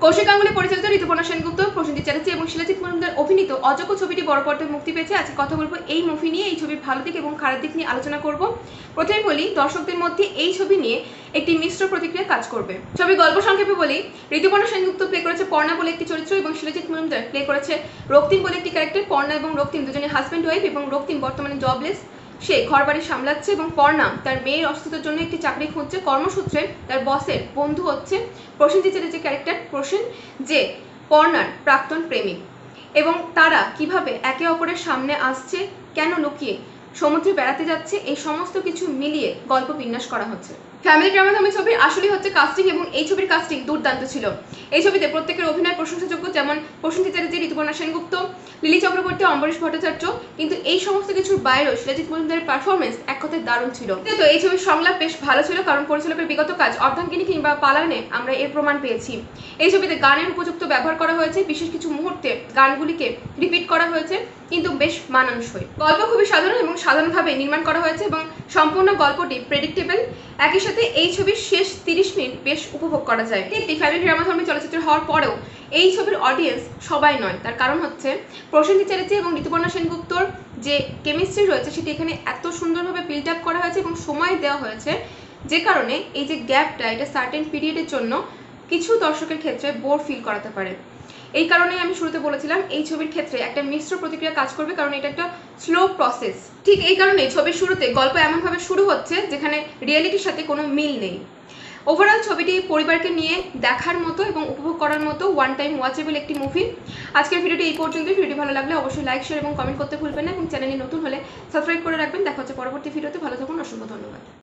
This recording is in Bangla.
কৌশিক গাঙ্গুলি পরিচালিত ঋতুপর্ণা সেনগুপ্ত, প্রসেনজিৎ চ্যাটার্জি এবং শিলাজিৎ মজুমদার অভিনীত অযোগ্য ছবিটি বড় পর্দায় মুক্তি পেয়েছে। আজকে কথা বলবো এই মুভি নিয়ে, এই ছবির ভালো দিক এবং খারাপ দিক নিয়ে আলোচনা করব। প্রথমে বলি, দর্শকদের মধ্যে এই ছবি নিয়ে একটি মিশ্র প্রতিক্রিয়া কাজ করবে। ছবির গল্প সংক্ষেপে বলি, ঋতুপর্ণা সেনগুপ্ত প্লে করেছে পর্ণা বলে একটি চরিত্র এবং শিলাজিৎ মজুমদার প্লে করেছে রক্তিম বলে একটি ক্যারেক্টার। পর্ণা এবং রক্তিম দুজনে হাজব্যান্ড ওয়াইফ এবং রক্তিম বর্তমানে জবলেস। সে ঘরবাড়ি সামলাচ্ছে এবং পর্ণা তার মেয়ের অসুস্থতার জন্য একটি চাকরি খুঁজছে। কর্মসূত্রে তার বসের বন্ধু হচ্ছে প্রসেনজিৎ চ্যাটার্জির ক্যারেক্টার প্রসেন, যে পর্ণার প্রাক্তন প্রেমিক, এবং তারা কিভাবে একে অপরের সামনে আসছে, কেন লুকিয়ে সমুদ্রে বেড়াতে যাচ্ছে, এই সমস্ত কিছু মিলিয়ে গল্প বিন্যাস করা হচ্ছে। ফ্যামিলি ড্রামাধর্মী ছবির আসলেই হচ্ছে কাস্টিং, এবং এই ছবির কাস্টিং দুর্দান্ত ছিল। এই ছবিতে প্রত্যেকের অভিনয় প্রশংসাযোগ্য, যেমন প্রসেনজিৎ চ্যাটার্জি, ঋতুপর্ণা সেনগুপ্ত, লিলি চক্রবর্তী, অম্বরীশ ভট্টাচার্য। কিন্তু এই সমস্ত কিছুর বাইরেও শিলাজিৎ মজুমদারের পারফরমেন্স এক কথায় দারুণ ছিল। তো এই ছবির সংলাপ বেশ ভালো ছিল, কারণ পরিচালকের বিগত কাজ অর্ধাঙ্গিনী কিংবা পালায়নে আমরা এর প্রমাণ পেয়েছি। এই ছবিতে গানের উপযুক্ত ব্যবহার করা হয়েছে, বিশেষ কিছু মুহূর্তে গানগুলিকে রিপিট করা হয়েছে, কিন্তু বেশ মানানসই। গল্প খুবই সাধারণ এবং সাধারণভাবে নির্মাণ করা হয়েছে এবং সম্পূর্ণ গল্পটি প্রেডিক্টেবল। একই সাথে এই ছবির শেষ 30 মিনিট বেশ উপভোগ করা যায়। একটি ফ্যামিলি ড্রামাধর্মী চলচ্চিত্র হওয়ার পরেও এই ছবির অডিয়েন্স সবাই নয়। তার কারণ হচ্ছে প্রসেনজিৎ চ্যাটার্জি এবং ঋতুপর্ণা সেনগুপ্তর যে কেমিস্ট্রি রয়েছে সেটি এখানে এত সুন্দরভাবে বিল্ড আপ করা হয়েছে এবং সময় দেওয়া হয়েছে, যে কারণে এই যে গ্যাপটা, এটা সার্টেন পিরিয়ডের জন্য কিছু দর্শকের ক্ষেত্রে বোর ফিল করাতে পারে। এই কারণেই আমি শুরুতে বলেছিলাম এই ছবির ক্ষেত্রে একটা মিশ্র প্রতিক্রিয়া কাজ করবে, কারণ এটা একটা স্লো প্রসেস। ঠিক এই কারণে ছবির শুরুতে গল্প এমনভাবে শুরু হচ্ছে যেখানে রিয়েলিটির সাথে কোনো মিল নেই। ওভারঅল ছবিটি পরিবারকে নিয়ে দেখার মতো এবং উপভোগ করার মতো ওয়ান টাইম ওয়াচেবল একটি মুভি। আজকের ভিডিওটি এই পর্যন্ত। ভিডিওটি ভালো লাগলে অবশ্যই লাইক, শেয়ার এবং কমেন্ট করতে ভুলবেন না, এবং চ্যানেলে নতুন হলে সাবস্ক্রাইব করে রাখবেন। দেখা হচ্ছে পরবর্তী ভিডিওতে। ভালো থাকুন, অসংখ্য ধন্যবাদ।